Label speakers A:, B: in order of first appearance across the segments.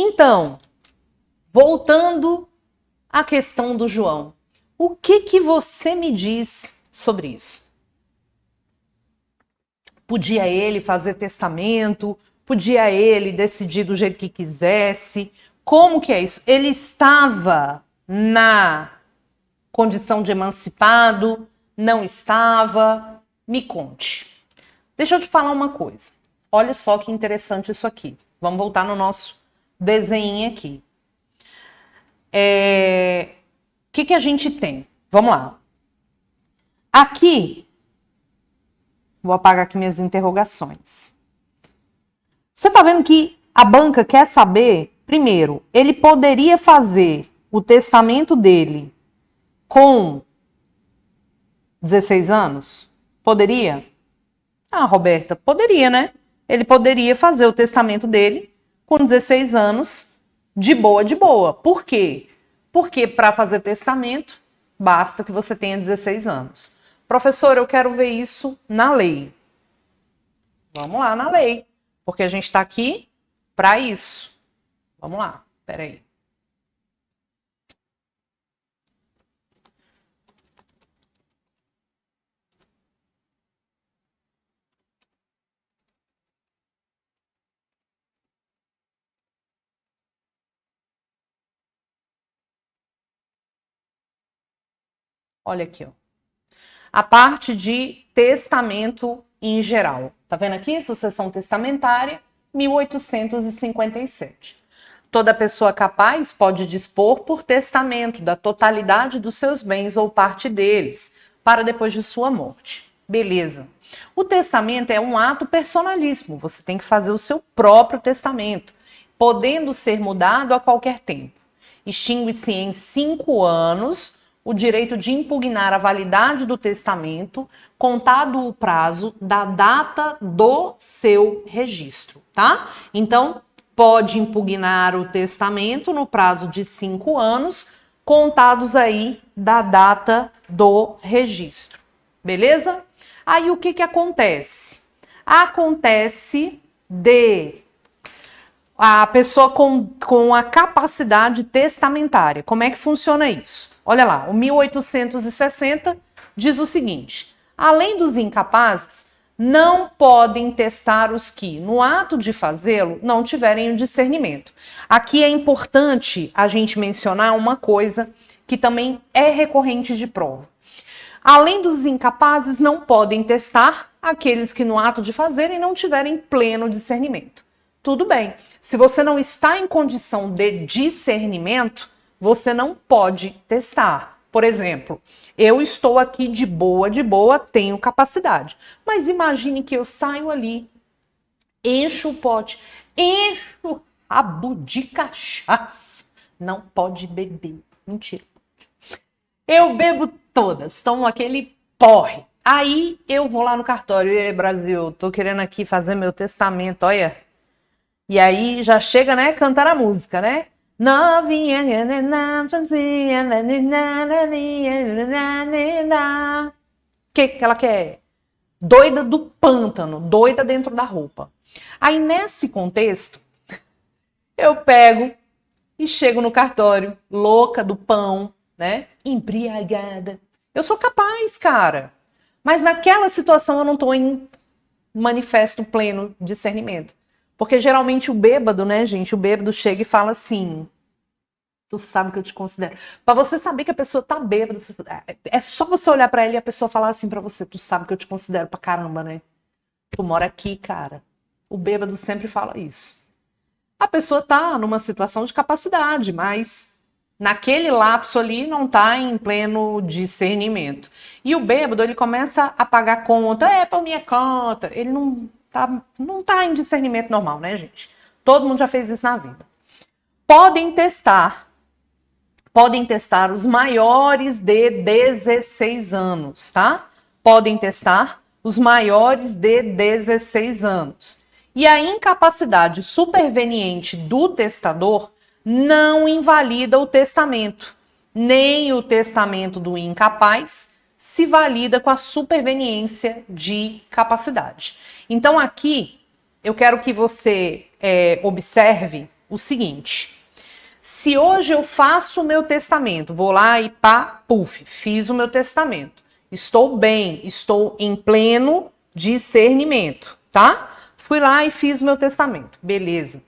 A: Então, voltando à questão do João, o que você me diz sobre isso? Podia ele fazer testamento? Podia ele decidir do jeito que quisesse? Como que é isso? Ele estava na condição de emancipado? Não estava? Me conte. Deixa eu te falar uma coisa. Olha só que interessante isso aqui. Vamos voltar no nosso desenho aqui. O que a gente tem? Vamos lá. Aqui, vou apagar aqui minhas interrogações. Você tá vendo que a banca quer saber, primeiro, ele poderia fazer o testamento dele com 16 anos? Poderia? Ah, Roberta, poderia, né? Ele poderia fazer o testamento dele com 16 anos, de boa, de boa. Por quê? Porque para fazer testamento, basta que você tenha 16 anos. Professor, eu quero ver isso na lei. Vamos lá, na lei. Porque a gente está aqui para isso. Vamos lá, peraí. Olha aqui, ó. A parte de testamento em geral. Tá vendo aqui? Sucessão testamentária, 1857. Toda pessoa capaz pode dispor por testamento da totalidade dos seus bens ou parte deles, para depois de sua morte. Beleza. O testamento é um ato personalíssimo. Você tem que fazer o seu próprio testamento, podendo ser mudado a qualquer tempo. Extingue-se em 5 anos o direito de impugnar a validade do testamento, contado o prazo da data do seu registro, tá? Então, pode impugnar o testamento no prazo de 5 anos, contados aí da data do registro, beleza? Aí o que acontece? Acontece de a pessoa com a capacidade testamentária. Como é que funciona isso? Olha lá, o 1860 diz o seguinte: além dos incapazes, não podem testar os que, no ato de fazê-lo, não tiverem o discernimento. Aqui é importante a gente mencionar uma coisa que também é recorrente de prova. Além dos incapazes, não podem testar aqueles que, no ato de fazerem, não tiverem pleno discernimento. Tudo bem. Se você não está em condição de discernimento, você não pode testar. Por exemplo, eu estou aqui de boa, tenho capacidade. Mas imagine que eu saio ali, encho o pote, encho o rabo de cachaça. Não pode beber. Mentira. Eu bebo todas, tomo aquele porre. Aí eu vou lá no cartório. E aí, Brasil, tô querendo aqui fazer meu testamento, olha. E aí já chega, né, cantar a música, né? Novinha, que ela quer? Doida do pântano, doida dentro da roupa. Aí nesse contexto, eu pego e chego no cartório, louca do pão, né? Embriagada. Eu sou capaz, cara. Mas naquela situação eu não tô em manifesto pleno discernimento. Porque geralmente o bêbado, né, gente? O bêbado chega e fala assim: tu sabe que eu te considero. Pra você saber que a pessoa tá bêbada, é só você olhar pra ela e a pessoa falar assim pra você: tu sabe que eu te considero pra caramba, né? Tu mora aqui, cara. O bêbado sempre fala isso. A pessoa tá numa situação de capacidade, mas naquele lapso ali não tá em pleno discernimento. E o bêbado, ele começa a pagar conta, pra minha conta. Ele não tá em discernimento normal, né, gente? Todo mundo já fez isso na vida. Podem testar os maiores de 16 anos, tá? Podem testar os maiores de 16 anos. E a incapacidade superveniente do testador não invalida o testamento, nem o testamento do incapaz se valida com a superveniência de capacidade. Então aqui eu quero que você observe o seguinte: se hoje eu faço o meu testamento, vou lá e pá, puf, fiz o meu testamento. Estou bem, estou em pleno discernimento, tá? Fui lá e fiz o meu testamento, beleza.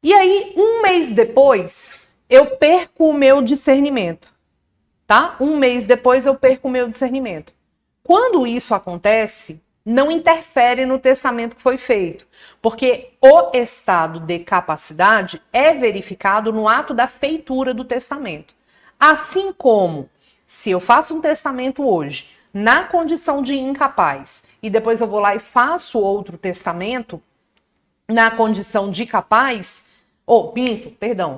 A: E aí, um mês depois, eu perco o meu discernimento, tá? Um mês depois eu perco o meu discernimento. Quando isso acontece, não interfere no testamento que foi feito, porque o estado de capacidade é verificado no ato da feitura do testamento. Assim como, se eu faço um testamento hoje, na condição de incapaz, e depois eu vou lá e faço outro testamento, na condição de capaz,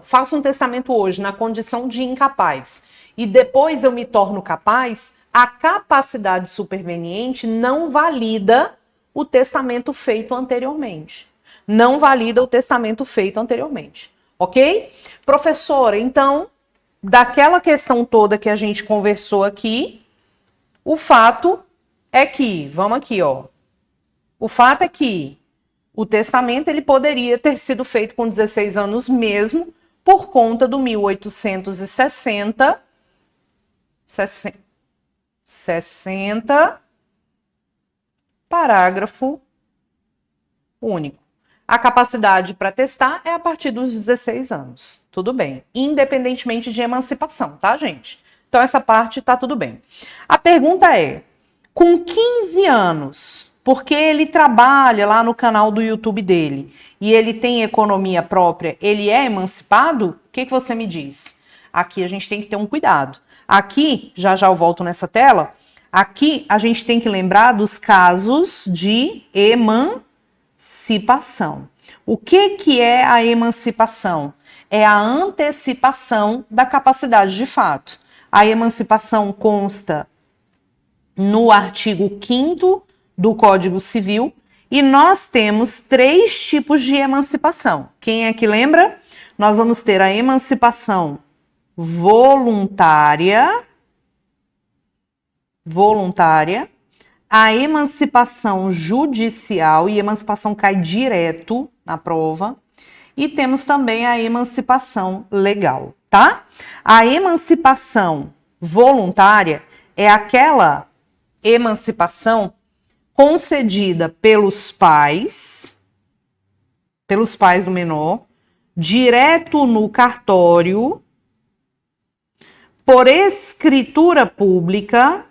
A: faço um testamento hoje na condição de incapaz, e depois eu me torno capaz, a capacidade superveniente não valida o testamento feito anteriormente. Não valida o testamento feito anteriormente. Ok? Professora, então, daquela questão toda que a gente conversou aqui, o fato é que, vamos aqui, ó. O fato é que o testamento ele poderia ter sido feito com 16 anos mesmo, por conta do 1860, 60, parágrafo único. A capacidade para testar é a partir dos 16 anos. Tudo bem. Independentemente de emancipação, tá, gente? Então, essa parte tá tudo bem. A pergunta é, com 15 anos, porque ele trabalha lá no canal do YouTube dele e ele tem economia própria, ele é emancipado? O que você me diz? Aqui a gente tem que ter um cuidado. Aqui, já eu volto nessa tela, aqui a gente tem que lembrar dos casos de emancipação. O que é a emancipação? É a antecipação da capacidade de fato. A emancipação consta no artigo 5º do Código Civil e nós temos 3 tipos de emancipação. Quem é que lembra? Nós vamos ter a emancipação voluntária, a emancipação judicial, e emancipação cai direto na prova, e temos também a emancipação legal, tá? A emancipação voluntária é aquela emancipação concedida pelos pais do menor, direto no cartório, por escritura pública,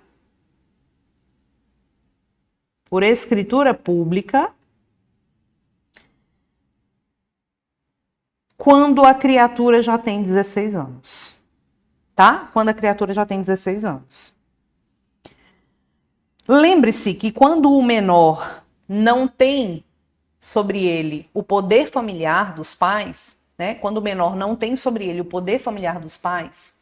A: quando a criatura já tem 16 anos, tá? Quando a criatura já tem 16 anos. Lembre-se que quando o menor não tem sobre ele o poder familiar dos pais, né? Quando o menor não tem sobre ele o poder familiar dos pais,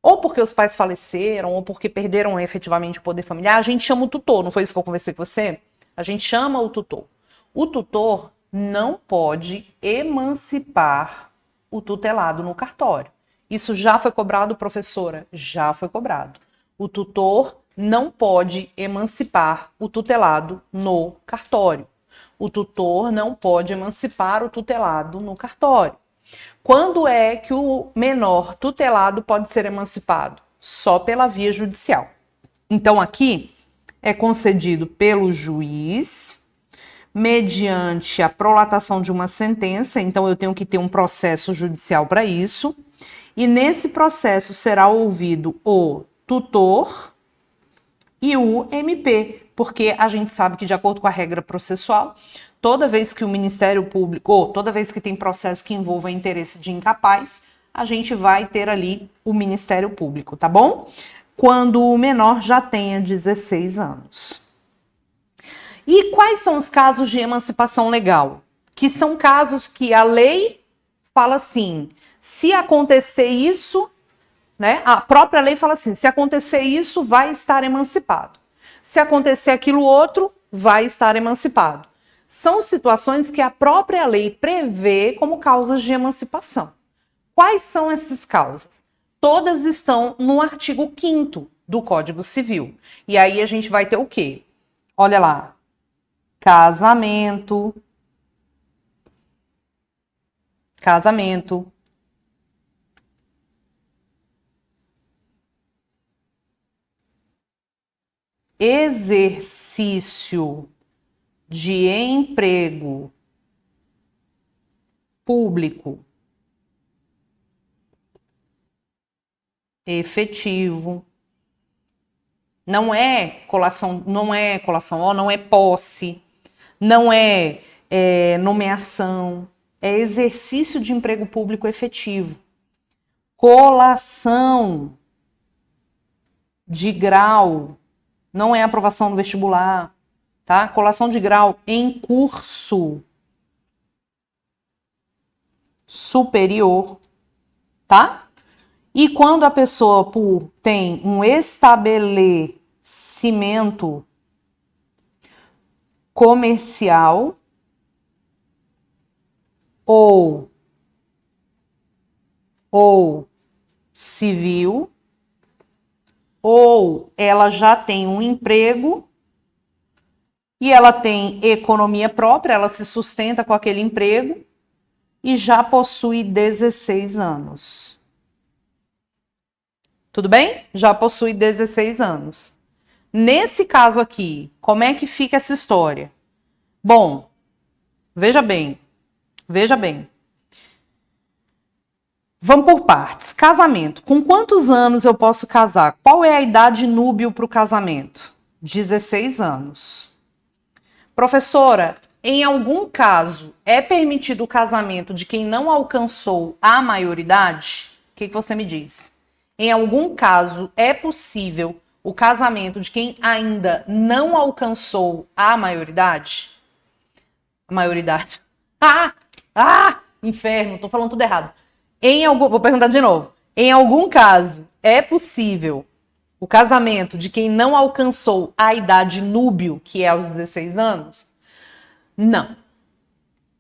A: ou porque os pais faleceram, ou porque perderam efetivamente o poder familiar, a gente chama o tutor, não foi isso que eu conversei com você? A gente chama o tutor. O tutor não pode emancipar o tutelado no cartório. Isso já foi cobrado, professora? Já foi cobrado. O tutor não pode emancipar o tutelado no cartório. O tutor não pode emancipar o tutelado no cartório. Quando é que o menor tutelado pode ser emancipado? Só pela via judicial. Então, aqui é concedido pelo juiz, mediante a prolatação de uma sentença, então eu tenho que ter um processo judicial para isso, e nesse processo será ouvido o tutor e o MP, porque a gente sabe que, de acordo com a regra processual, toda vez que o Ministério Público, ou toda vez que tem processo que envolva interesse de incapaz, a gente vai ter ali o Ministério Público, tá bom? Quando o menor já tenha 16 anos. E quais são os casos de emancipação legal? Que são casos que a lei fala assim, se acontecer isso, né? A própria lei fala assim, se acontecer isso, vai estar emancipado. Se acontecer aquilo outro, vai estar emancipado. São situações que a própria lei prevê como causas de emancipação. Quais são essas causas? Todas estão no artigo 5º do Código Civil. E aí a gente vai ter o quê? Olha lá. Casamento, casamento, exercício de emprego público efetivo. Não é colação, não é posse, não é nomeação, é exercício de emprego público efetivo. Colação de grau, não é aprovação no vestibular, tá? Colação de grau em curso superior, tá? E quando a pessoa tem um estabelecimento comercial ou civil, ou ela já tem um emprego e ela tem economia própria, ela se sustenta com aquele emprego e já possui 16 anos. Tudo bem? Já possui 16 anos. Nesse caso aqui, como é que fica essa história? Bom, veja bem. Vamos por partes. Casamento. Com quantos anos eu posso casar? Qual é a idade núbio para o casamento? 16 anos. Professora, em algum caso, é permitido o casamento de quem não alcançou a maioridade? O que você me diz? Em algum caso, é possível o casamento de quem ainda não alcançou a maioridade? A maioridade. Inferno, tô falando tudo errado. Vou perguntar de novo. Em algum caso, é possível o casamento de quem não alcançou a idade núbio, que é aos 16 anos? Não.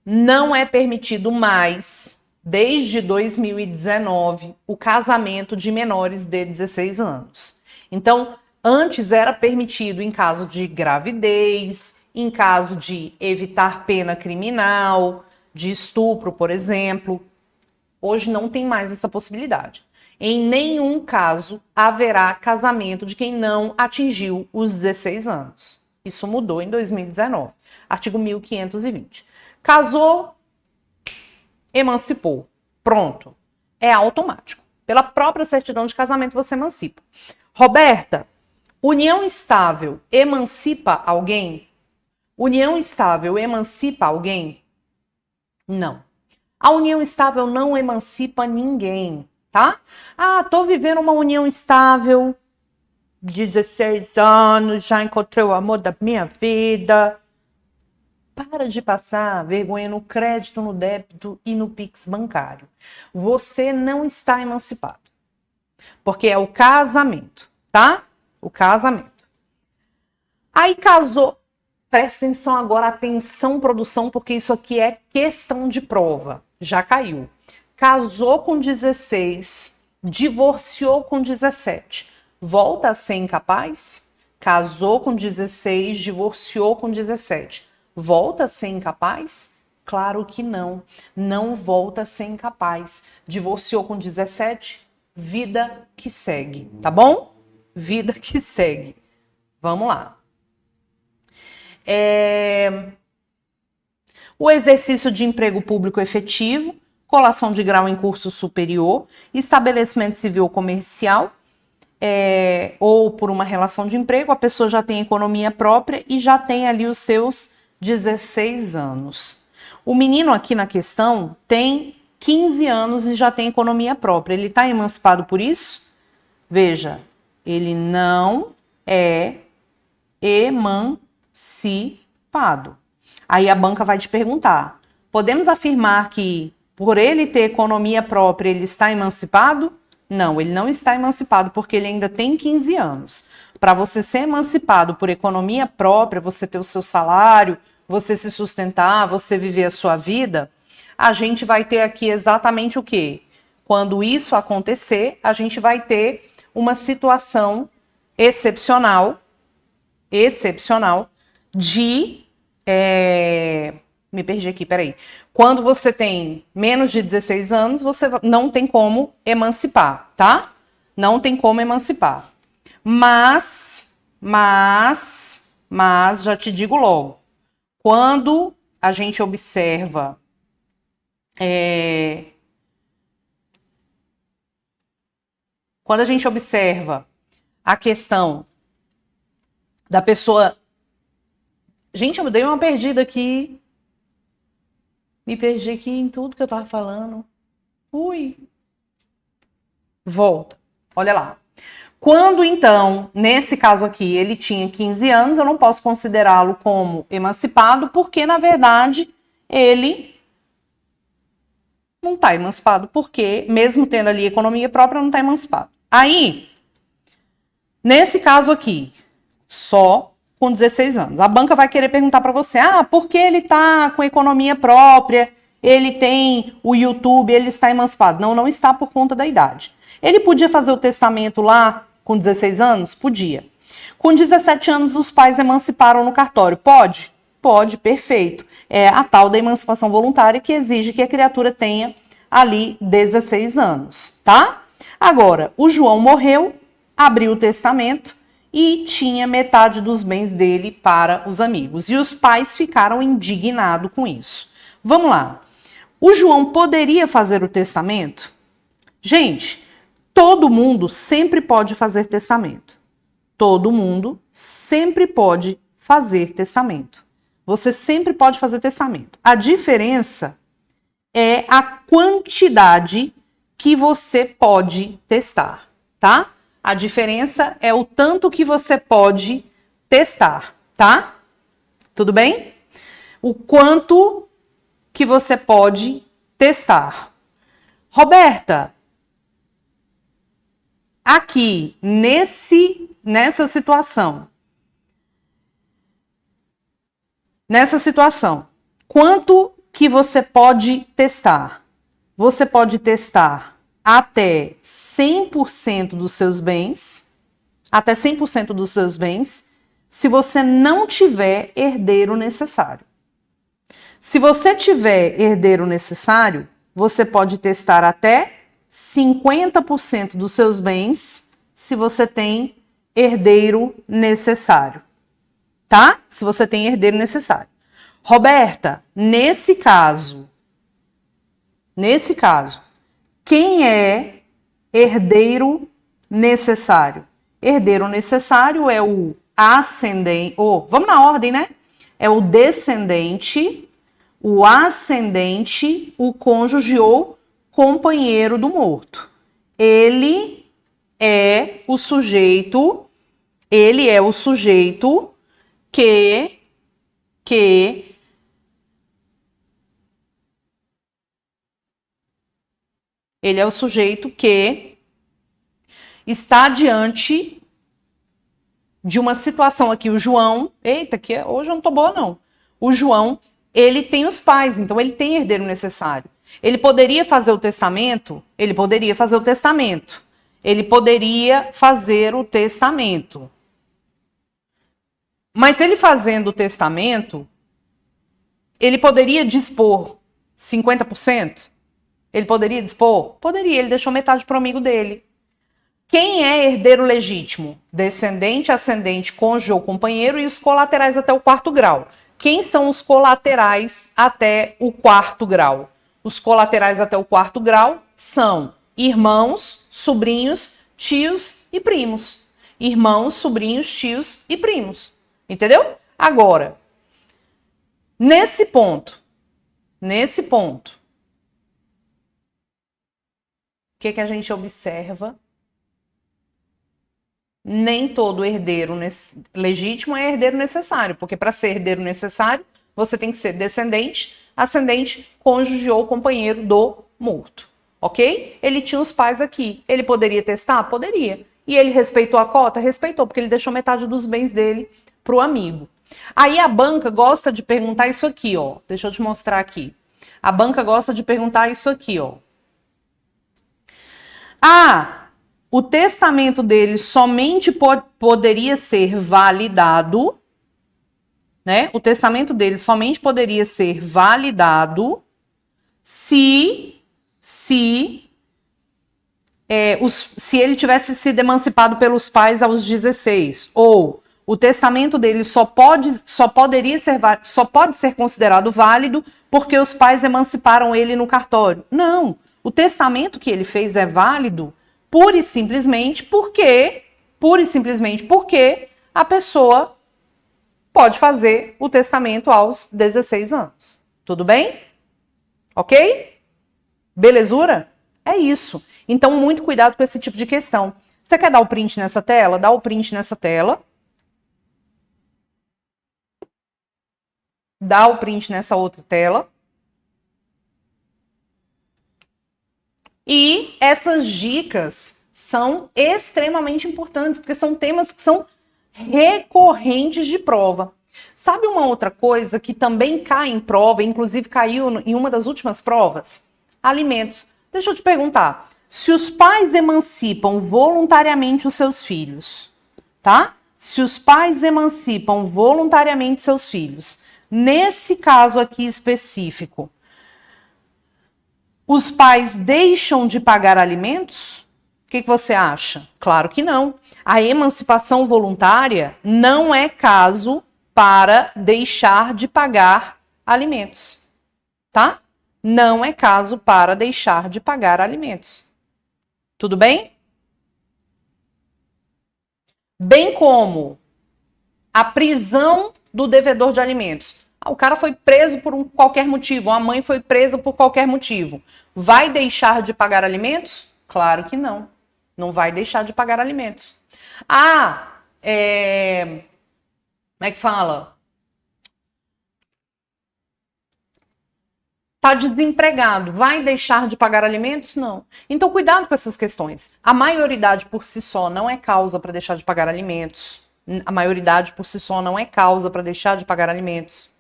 A: Não é permitido mais, desde 2019, o casamento de menores de 16 anos. Então, antes era permitido em caso de gravidez, em caso de evitar pena criminal, de estupro, por exemplo. Hoje não tem mais essa possibilidade. Em nenhum caso haverá casamento de quem não atingiu os 16 anos. Isso mudou em 2019. Artigo 1520. Casou, emancipou. Pronto. É automático. Pela própria certidão de casamento você emancipa. Roberta, união estável emancipa alguém? União estável emancipa alguém? Não. A união estável não emancipa ninguém, tá? Tô vivendo uma união estável, 16 anos, já encontrei o amor da minha vida. Para de passar vergonha no crédito, no débito e no Pix bancário. Você não está emancipado. Porque é o casamento, tá? O casamento. Aí casou. Presta atenção agora, atenção produção, porque isso aqui é questão de prova. Já caiu. Casou com 16, divorciou com 17. Volta a ser incapaz? Casou com 16, divorciou com 17. Volta a ser incapaz? Claro que não. Não volta a ser incapaz. Divorciou com 17? Vida que segue, tá bom? Vida que segue. Vamos lá. O exercício de emprego público efetivo, colação de grau em curso superior, estabelecimento civil ou comercial, ou por uma relação de emprego, a pessoa já tem economia própria e já tem ali os seus 16 anos. O menino aqui na questão tem 15 anos e já tem economia própria. Ele está emancipado por isso? Veja, ele não é emancipado. Aí a banca vai te perguntar, podemos afirmar que por ele ter economia própria ele está emancipado? Não, ele não está emancipado porque ele ainda tem 15 anos. Para você ser emancipado por economia própria, você ter o seu salário, você se sustentar, você viver a sua vida, a gente vai ter aqui exatamente o quê? Quando isso acontecer, a gente vai ter uma situação excepcional de Me perdi aqui, peraí. Quando você tem menos de 16 anos, você não tem como emancipar, tá? Não tem como emancipar. Mas, já te digo logo, quando a gente observa a questão da pessoa... Gente, eu dei uma perdida aqui. Me perdi aqui em tudo que eu tava falando. Ui. Volta. Olha lá. Quando, então, nesse caso aqui, ele tinha 15 anos, eu não posso considerá-lo como emancipado, porque, na verdade, ele não está emancipado, porque, mesmo tendo ali economia própria, não está emancipado. Aí, nesse caso aqui, só com 16 anos, a banca vai querer perguntar para você, por que ele está com economia própria, ele tem o YouTube, ele está emancipado? Não, não está por conta da idade. Ele podia fazer o testamento lá com 16 anos? Podia. Com 17 anos, os pais emanciparam no cartório. Pode? Pode, perfeito. É a tal da emancipação voluntária que exige que a criatura tenha ali 16 anos, tá? Agora, o João morreu, abriu o testamento e tinha metade dos bens dele para os amigos. E os pais ficaram indignados com isso. Vamos lá. O João poderia fazer o testamento? Gente, todo mundo sempre pode fazer testamento. Todo mundo sempre pode fazer testamento. Você sempre pode fazer testamento. A diferença é a quantidade que você pode testar, tá? A diferença é o tanto que você pode testar, tá? Tudo bem? O quanto que você pode testar. Roberta, aqui, nessa situação, quanto que você pode testar? Você pode testar até 100% dos seus bens, se você não tiver herdeiro necessário. Se você tiver herdeiro necessário, você pode testar até 50% dos seus bens, se você tem herdeiro necessário, tá? Se você tem herdeiro necessário. Roberta, nesse caso, quem é herdeiro necessário? Herdeiro necessário é o ascendente, vamos na ordem, né? É o descendente, o ascendente, o cônjuge ou companheiro do morto. Ele é o sujeito que ele é o sujeito que está diante de uma situação aqui. O João, eita, que hoje eu não tô boa não. O João, ele tem os pais, então ele tem herdeiro necessário. Ele poderia fazer o testamento? Ele poderia fazer o testamento. Mas ele fazendo o testamento, ele poderia dispor 50%? Ele poderia dispor? Poderia, ele deixou metade para o amigo dele. Quem é herdeiro legítimo? Descendente, ascendente, cônjuge ou companheiro e os colaterais até o 4º grau. Quem são os colaterais até o 4º grau? Os colaterais até o 4º grau são irmãos, sobrinhos, tios e primos. Irmãos, sobrinhos, tios e primos. Entendeu? Agora, nesse ponto, o que a gente observa? Nem todo herdeiro legítimo é herdeiro necessário, porque para ser herdeiro necessário, você tem que ser descendente, ascendente, cônjuge ou companheiro do morto, ok? Ele tinha os pais aqui, ele poderia testar? Poderia. E ele respeitou a cota? Respeitou, porque ele deixou metade dos bens dele para o amigo. Aí a banca gosta de perguntar isso aqui, ó. Deixa eu te mostrar aqui. A banca gosta de perguntar isso aqui, ó. O testamento dele somente poderia ser validado né? O testamento dele somente poderia ser validado se ele tivesse sido emancipado pelos pais aos 16, ou o testamento dele só pode ser considerado válido porque os pais emanciparam ele no cartório. Não, o testamento que ele fez é válido pura e simplesmente porque a pessoa pode fazer o testamento aos 16 anos. Tudo bem? Ok? Belezura? É isso. Então, muito cuidado com esse tipo de questão. Você quer dar o print nessa tela? Dá o print nessa tela. Dá o print nessa outra tela. E essas dicas são extremamente importantes, porque são temas que são recorrentes de prova. Sabe uma outra coisa que também cai em prova, inclusive caiu em uma das últimas provas? Alimentos. Deixa eu te perguntar, se os pais emancipam voluntariamente os seus filhos, tá? Se os pais emancipam voluntariamente seus filhos, nesse caso aqui específico, os pais deixam de pagar alimentos? O que você acha? Claro que não. A emancipação voluntária não é caso para deixar de pagar alimentos, tá? Não é caso para deixar de pagar alimentos. Tudo bem? Bem como a prisão do devedor de alimentos. O cara foi preso por qualquer motivo, a mãe foi presa por qualquer motivo. Vai deixar de pagar alimentos? Claro que não. Não vai deixar de pagar alimentos. Como é que fala? Está desempregado, vai deixar de pagar alimentos? Não. Então, cuidado com essas questões. A maioridade por si só não é causa para deixar de pagar alimentos. A maioridade por si só não é causa para deixar de pagar alimentos.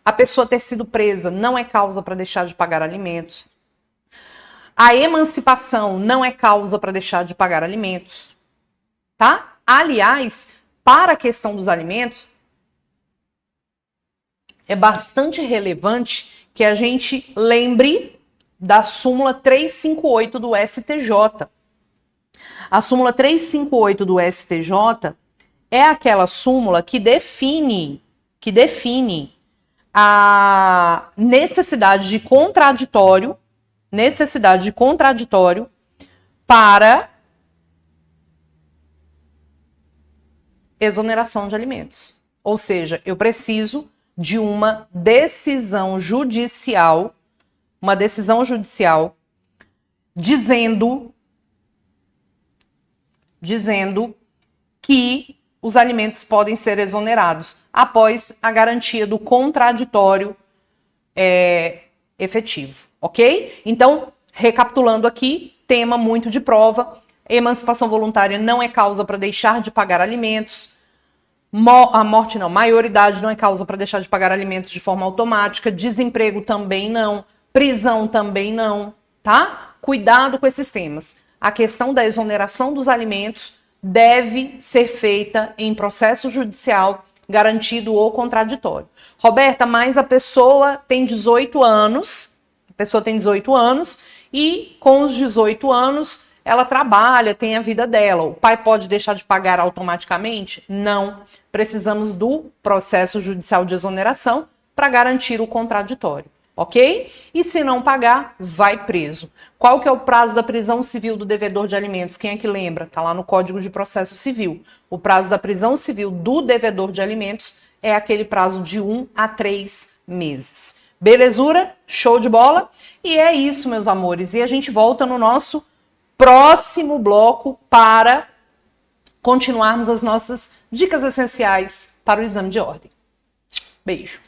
A: A pessoa ter sido presa não é causa para deixar de pagar alimentos. A emancipação não é causa para deixar de pagar alimentos. Tá? Aliás, para a questão dos alimentos, é bastante relevante que a gente lembre da súmula 358 do STJ. A súmula 358 do STJ é aquela súmula que define a necessidade de contraditório para exoneração de alimentos. Ou seja, eu preciso de uma decisão judicial dizendo que os alimentos podem ser exonerados após a garantia do contraditório efetivo, ok? Então, recapitulando aqui, tema muito de prova, emancipação voluntária não é causa para deixar de pagar alimentos, maioridade não é causa para deixar de pagar alimentos de forma automática, desemprego também não, prisão também não, tá? Cuidado com esses temas. A questão da exoneração dos alimentos deve ser feita em processo judicial garantido ou contraditório. Roberta, mas a pessoa tem 18 anos, e com os 18 anos ela trabalha, tem a vida dela. O pai pode deixar de pagar automaticamente? Não. Precisamos do processo judicial de exoneração para garantir o contraditório, ok? E se não pagar, vai preso. Qual que é o prazo da prisão civil do devedor de alimentos? Quem é que lembra? Está lá no Código de Processo Civil. O prazo da prisão civil do devedor de alimentos é aquele prazo de 1 a 3 meses. Belezura? Show de bola? E é isso, meus amores. E a gente volta no nosso próximo bloco para continuarmos as nossas dicas essenciais para o exame de ordem. Beijo!